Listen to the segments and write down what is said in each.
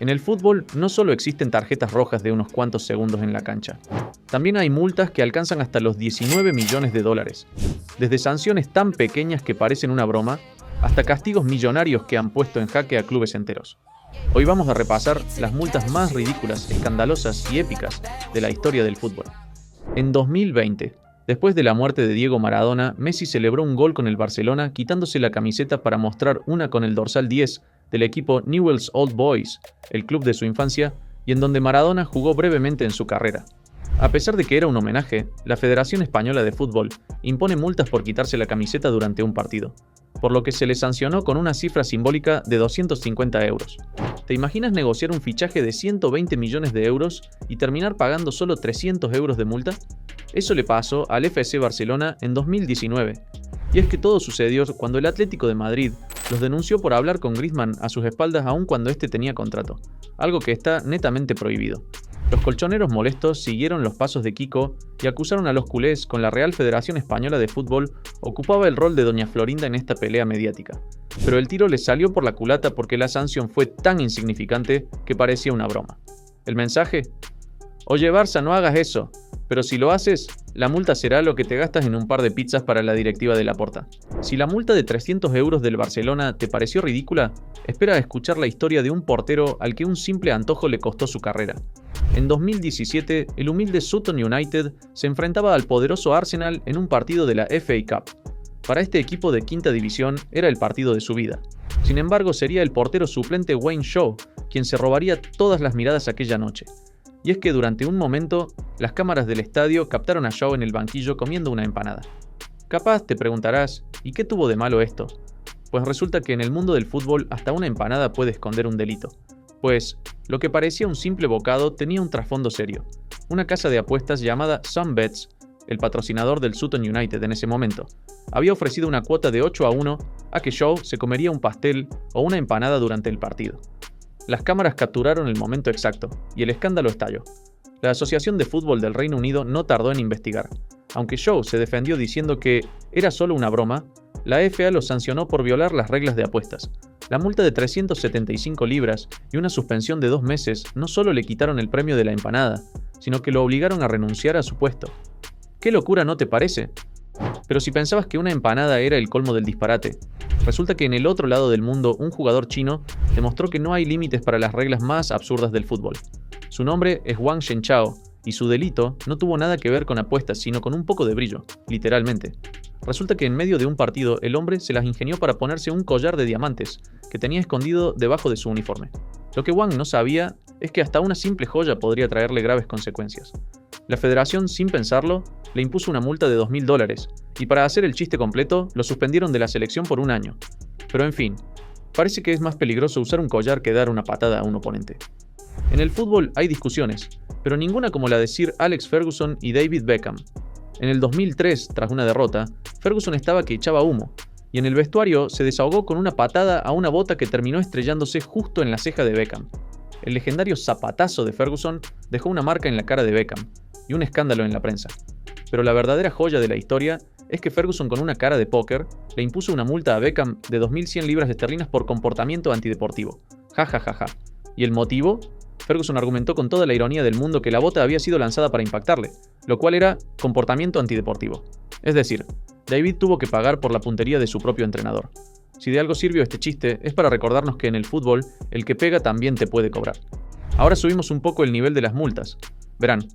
En el fútbol no solo existen tarjetas rojas de unos cuantos segundos en la cancha, también hay multas que alcanzan hasta los 19 millones de dólares. Desde sanciones tan pequeñas que parecen una broma, hasta castigos millonarios que han puesto en jaque a clubes enteros. Hoy vamos a repasar las multas más ridículas, escandalosas y épicas de la historia del fútbol. En 2020, después de la muerte de Diego Maradona, Messi celebró un gol con el Barcelona quitándose la camiseta para mostrar una con el dorsal 10 del equipo Newell's Old Boys, el club de su infancia, y en donde Maradona jugó brevemente en su carrera. A pesar de que era un homenaje, la Federación Española de Fútbol impone multas por quitarse la camiseta durante un partido, por lo que se le sancionó con una cifra simbólica de 250 euros. ¿Te imaginas negociar un fichaje de 120 millones de euros y terminar pagando solo 300 euros de multa? Eso le pasó al FC Barcelona en 2019. Y es que todo sucedió cuando el Atlético de Madrid los denunció por hablar con Griezmann a sus espaldas aun cuando este tenía contrato, algo que está netamente prohibido. Los colchoneros molestos siguieron los pasos de Kiko y acusaron a los culés con la Real Federación Española de Fútbol ocupaba el rol de Doña Florinda en esta pelea mediática. Pero el tiro les salió por la culata porque la sanción fue tan insignificante que parecía una broma. ¿El mensaje? Oye Barça, no hagas eso, pero si lo haces, la multa será lo que te gastas en un par de pizzas para la directiva de Laporta. Si la multa de 300 euros del Barcelona te pareció ridícula, espera a escuchar la historia de un portero al que un simple antojo le costó su carrera. En 2017, el humilde Sutton United se enfrentaba al poderoso Arsenal en un partido de la FA Cup. Para este equipo de quinta división era el partido de su vida. Sin embargo, sería el portero suplente Wayne Shaw quien se robaría todas las miradas aquella noche. Y es que durante un momento, las cámaras del estadio captaron a Shaw en el banquillo comiendo una empanada. Capaz te preguntarás, ¿y qué tuvo de malo esto? Pues resulta que en el mundo del fútbol hasta una empanada puede esconder un delito. Pues, lo que parecía un simple bocado tenía un trasfondo serio. Una casa de apuestas llamada Sunbets, el patrocinador del Sutton United en ese momento, había ofrecido una cuota de 8-1 a que Shaw se comería un pastel o una empanada durante el partido. Las cámaras capturaron el momento exacto, y el escándalo estalló. La Asociación de Fútbol del Reino Unido no tardó en investigar. Aunque Shaw se defendió diciendo que era solo una broma, la FA lo sancionó por violar las reglas de apuestas. La multa de 375 libras y una suspensión de 2 meses no solo le quitaron el premio de la empanada, sino que lo obligaron a renunciar a su puesto. ¿Qué locura, no te parece? Pero si pensabas que una empanada era el colmo del disparate, resulta que en el otro lado del mundo un jugador chino demostró que no hay límites para las reglas más absurdas del fútbol. Su nombre es Wang Zhenchao, y su delito no tuvo nada que ver con apuestas, sino con un poco de brillo, literalmente. Resulta que en medio de un partido el hombre se las ingenió para ponerse un collar de diamantes que tenía escondido debajo de su uniforme. Lo que Wang no sabía es que hasta una simple joya podría traerle graves consecuencias. La federación, sin pensarlo, le impuso una multa de $2.000 y para hacer el chiste completo lo suspendieron de la selección por 1 año. Pero en fin, parece que es más peligroso usar un collar que dar una patada a un oponente. En el fútbol hay discusiones, pero ninguna como la de Sir Alex Ferguson y David Beckham. En el 2003, tras una derrota, Ferguson estaba que echaba humo, y en el vestuario se desahogó con una patada a una bota que terminó estrellándose justo en la ceja de Beckham. El legendario zapatazo de Ferguson dejó una marca en la cara de Beckham, y un escándalo en la prensa. Pero la verdadera joya de la historia es que Ferguson, con una cara de póker, le impuso una multa a Beckham de 2.100 libras esterlinas por comportamiento antideportivo. Ja ja ja ja. ¿Y el motivo? Ferguson argumentó con toda la ironía del mundo que la bota había sido lanzada para impactarle, lo cual era comportamiento antideportivo. Es decir, David tuvo que pagar por la puntería de su propio entrenador. Si de algo sirvió este chiste, es para recordarnos que en el fútbol, el que pega también te puede cobrar. Ahora subimos un poco el nivel de las multas. Verán,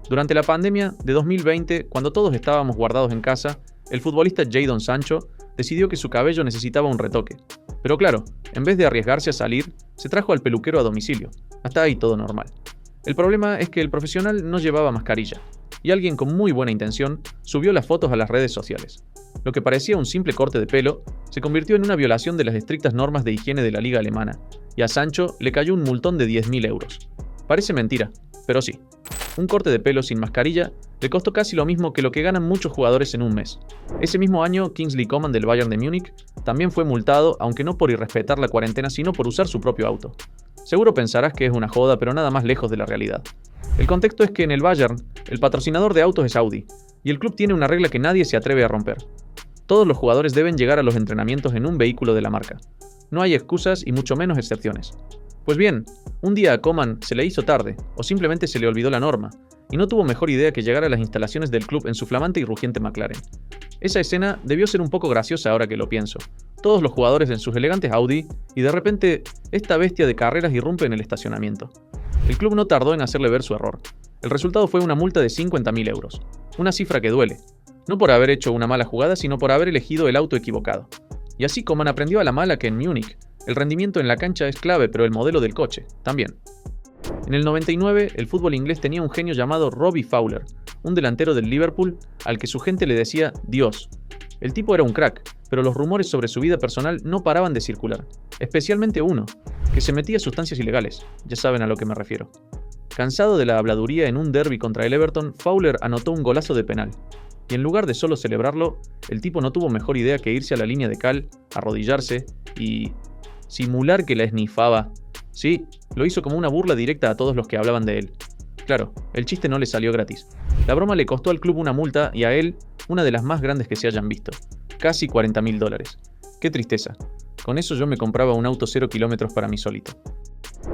durante la pandemia de 2020, cuando todos estábamos guardados en casa, el futbolista Jadon Sancho decidió que su cabello necesitaba un retoque. Pero claro, en vez de arriesgarse a salir, se trajo al peluquero a domicilio. Hasta ahí todo normal. El problema es que el profesional no llevaba mascarilla, y alguien con muy buena intención subió las fotos a las redes sociales. Lo que parecía un simple corte de pelo se convirtió en una violación de las estrictas normas de higiene de la liga alemana, y a Sancho le cayó un multón de 10.000 euros. Parece mentira, pero sí. Un corte de pelo sin mascarilla le costó casi lo mismo que lo que ganan muchos jugadores en un mes. Ese mismo año, Kingsley Coman del Bayern de Múnich también fue multado, aunque no por irrespetar la cuarentena, sino por usar su propio auto. Seguro pensarás que es una joda, pero nada más lejos de la realidad. El contexto es que en el Bayern, el patrocinador de autos es Audi, y el club tiene una regla que nadie se atreve a romper. Todos los jugadores deben llegar a los entrenamientos en un vehículo de la marca. No hay excusas y mucho menos excepciones. Pues bien, un día a Koeman se le hizo tarde, o simplemente se le olvidó la norma, y no tuvo mejor idea que llegar a las instalaciones del club en su flamante y rugiente McLaren. Esa escena debió ser un poco graciosa ahora que lo pienso. Todos los jugadores en sus elegantes Audi, y de repente, esta bestia de carreras irrumpe en el estacionamiento. El club no tardó en hacerle ver su error. El resultado fue una multa de 50.000 euros. Una cifra que duele. No por haber hecho una mala jugada, sino por haber elegido el auto equivocado. Y así Koeman aprendió a la mala que en Múnich, el rendimiento en la cancha es clave, pero el modelo del coche, también. En el 99, el fútbol inglés tenía un genio llamado Robbie Fowler, un delantero del Liverpool al que su gente le decía Dios. El tipo era un crack, pero los rumores sobre su vida personal no paraban de circular, especialmente uno, que se metía sustancias ilegales, ya saben a lo que me refiero. Cansado de la habladuría en un derbi contra el Everton, Fowler anotó un golazo de penal, y en lugar de solo celebrarlo, el tipo no tuvo mejor idea que irse a la línea de cal, arrodillarse y simular que la esnifaba. Sí, lo hizo como una burla directa a todos los que hablaban de él. Claro, el chiste no le salió gratis. La broma le costó al club una multa y a él una de las más grandes que se hayan visto. Casi 40.000 dólares. Qué tristeza. Con eso yo me compraba un auto 0 kilómetros para mí solito.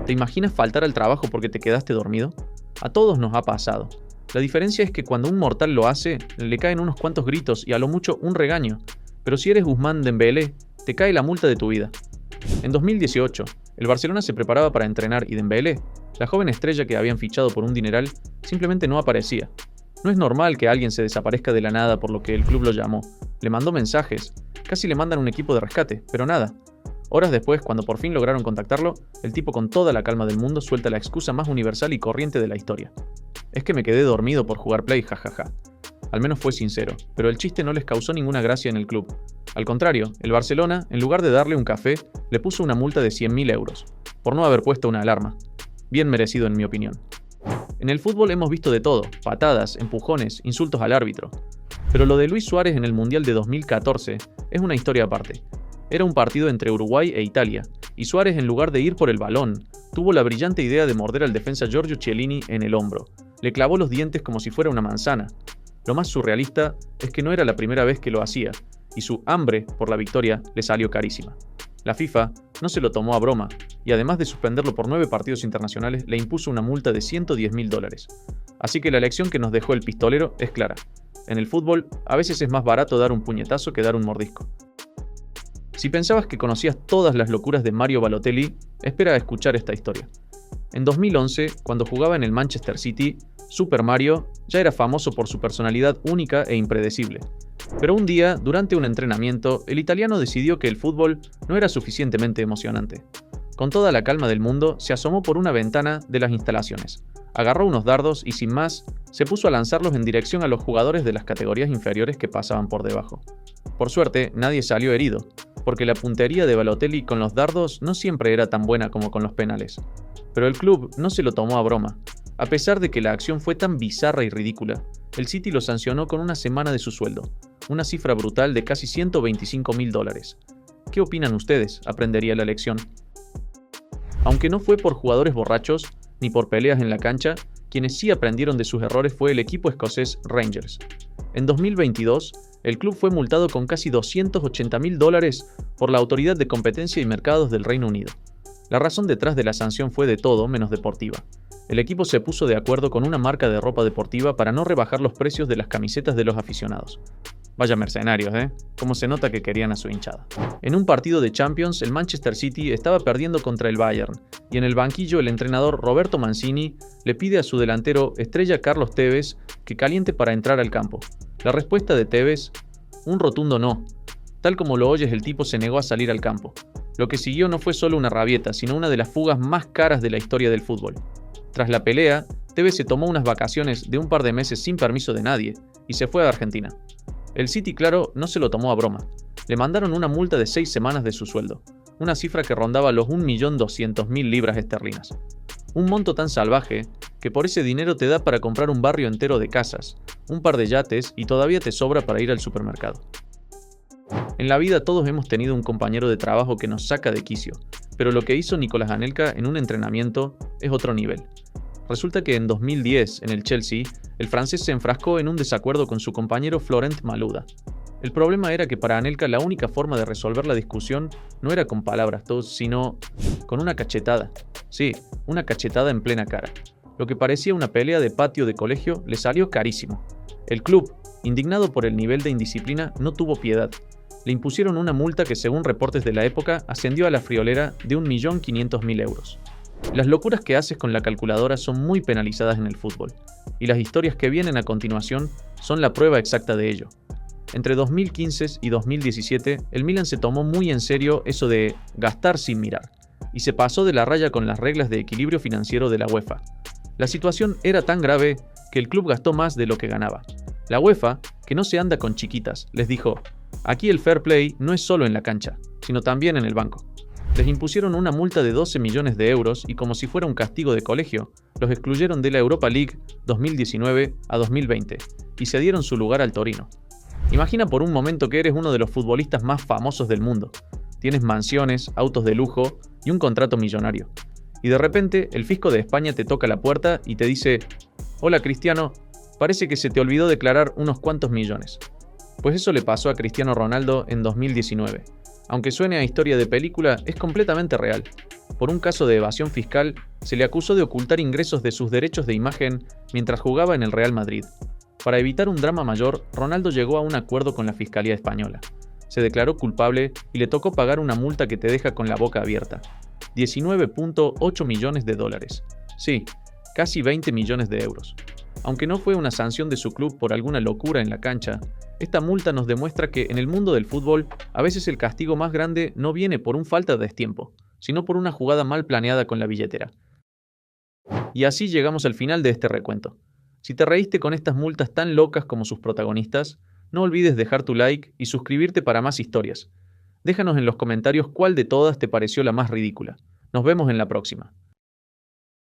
¿Te imaginas faltar al trabajo porque te quedaste dormido? A todos nos ha pasado. La diferencia es que cuando un mortal lo hace, le caen unos cuantos gritos y a lo mucho un regaño. Pero si eres Ousmane Dembélé, te cae la multa de tu vida. En 2018, el Barcelona se preparaba para entrenar y Dembélé, la joven estrella que habían fichado por un dineral, simplemente no aparecía. No es normal que alguien se desaparezca de la nada por lo que el club lo llamó. Le mandó mensajes, casi le mandan un equipo de rescate, pero nada. Horas después, cuando por fin lograron contactarlo, el tipo con toda la calma del mundo suelta la excusa más universal y corriente de la historia. Es que me quedé dormido por jugar Play, jajaja. Al menos fue sincero, pero el chiste no les causó ninguna gracia en el club. Al contrario, el Barcelona, en lugar de darle un café, le puso una multa de 100.000 euros, por no haber puesto una alarma. Bien merecido en mi opinión. En el fútbol hemos visto de todo, patadas, empujones, insultos al árbitro. Pero lo de Luis Suárez en el Mundial de 2014 es una historia aparte. Era un partido entre Uruguay e Italia, y Suárez, en lugar de ir por el balón, tuvo la brillante idea de morder al defensa Giorgio Chiellini en el hombro. Le clavó los dientes como si fuera una manzana. Lo más surrealista es que no era la primera vez que lo hacía, y su hambre por la victoria le salió carísima. La FIFA no se lo tomó a broma, y además de suspenderlo por 9 partidos internacionales, le impuso una multa de 110.000 dólares. Así que la lección que nos dejó el pistolero es clara. En el fútbol, a veces es más barato dar un puñetazo que dar un mordisco. Si pensabas que conocías todas las locuras de Mario Balotelli, espera a escuchar esta historia. En 2011, cuando jugaba en el Manchester City, Super Mario ya era famoso por su personalidad única e impredecible. Pero un día, durante un entrenamiento, el italiano decidió que el fútbol no era suficientemente emocionante. Con toda la calma del mundo, se asomó por una ventana de las instalaciones, agarró unos dardos y sin más, se puso a lanzarlos en dirección a los jugadores de las categorías inferiores que pasaban por debajo. Por suerte, nadie salió herido, porque la puntería de Balotelli con los dardos no siempre era tan buena como con los penales. Pero el club no se lo tomó a broma. A pesar de que la acción fue tan bizarra y ridícula, el City lo sancionó con una semana de su sueldo, una cifra brutal de casi 125.000 dólares. ¿Qué opinan ustedes? ¿Aprendería la lección? Aunque no fue por jugadores borrachos, ni por peleas en la cancha, quienes sí aprendieron de sus errores fue el equipo escocés Rangers. En 2022, el club fue multado con casi 280.000 dólares por la Autoridad de Competencia y Mercados del Reino Unido. La razón detrás de la sanción fue de todo menos deportiva. El equipo se puso de acuerdo con una marca de ropa deportiva para no rebajar los precios de las camisetas de los aficionados. Vaya mercenarios, ¿eh? Cómo se nota que querían a su hinchada. En un partido de Champions, el Manchester City estaba perdiendo contra el Bayern, y en el banquillo el entrenador Roberto Mancini le pide a su delantero estrella Carlos Tevez que caliente para entrar al campo. La respuesta de Tevez, un rotundo no. Tal como lo oyes, el tipo se negó a salir al campo. Lo que siguió no fue solo una rabieta, sino una de las fugas más caras de la historia del fútbol. Tras la pelea, Tevez se tomó unas vacaciones de un par de meses sin permiso de nadie y se fue a Argentina. El City, claro, no se lo tomó a broma. Le mandaron una multa de 6 semanas de su sueldo, una cifra que rondaba los 1.200.000 libras esterlinas. Un monto tan salvaje que por ese dinero te da para comprar un barrio entero de casas, un par de yates y todavía te sobra para ir al supermercado. En la vida todos hemos tenido un compañero de trabajo que nos saca de quicio, pero lo que hizo Nicolás Anelka en un entrenamiento es otro nivel. Resulta que en 2010, en el Chelsea, el francés se enfrascó en un desacuerdo con su compañero Florent Malouda. El problema era que para Anelka la única forma de resolver la discusión no era con palabras, sino con una cachetada. Sí, una cachetada en plena cara. Lo que parecía una pelea de patio de colegio le salió carísimo. El club, indignado por el nivel de indisciplina, no tuvo piedad. Le impusieron una multa que, según reportes de la época, ascendió a la friolera de 1.500.000 euros. Las locuras que haces con la calculadora son muy penalizadas en el fútbol, y las historias que vienen a continuación son la prueba exacta de ello. Entre 2015 y 2017, el Milan se tomó muy en serio eso de gastar sin mirar, y se pasó de la raya con las reglas de equilibrio financiero de la UEFA. La situación era tan grave que el club gastó más de lo que ganaba. La UEFA, que no se anda con chiquitas, les dijo: aquí el fair play no es solo en la cancha, sino también en el banco. Les impusieron una multa de 12 millones de euros y, como si fuera un castigo de colegio, los excluyeron de la Europa League 2019 a 2020 y cedieron su lugar al Torino. Imagina por un momento que eres uno de los futbolistas más famosos del mundo. Tienes mansiones, autos de lujo y un contrato millonario. Y de repente el fisco de España te toca la puerta y te dice: hola Cristiano, parece que se te olvidó declarar unos cuantos millones. Pues eso le pasó a Cristiano Ronaldo en 2019. Aunque suene a historia de película, es completamente real. Por un caso de evasión fiscal, se le acusó de ocultar ingresos de sus derechos de imagen mientras jugaba en el Real Madrid. Para evitar un drama mayor, Ronaldo llegó a un acuerdo con la Fiscalía Española. Se declaró culpable y le tocó pagar una multa que te deja con la boca abierta. 19.8 millones de dólares. Sí, casi 20 millones de euros. Aunque no fue una sanción de su club por alguna locura en la cancha, esta multa nos demuestra que en el mundo del fútbol a veces el castigo más grande no viene por un falta de destiempo, sino por una jugada mal planeada con la billetera. Y así llegamos al final de este recuento. Si te reíste con estas multas tan locas como sus protagonistas, no olvides dejar tu like y suscribirte para más historias. Déjanos en los comentarios cuál de todas te pareció la más ridícula. Nos vemos en la próxima.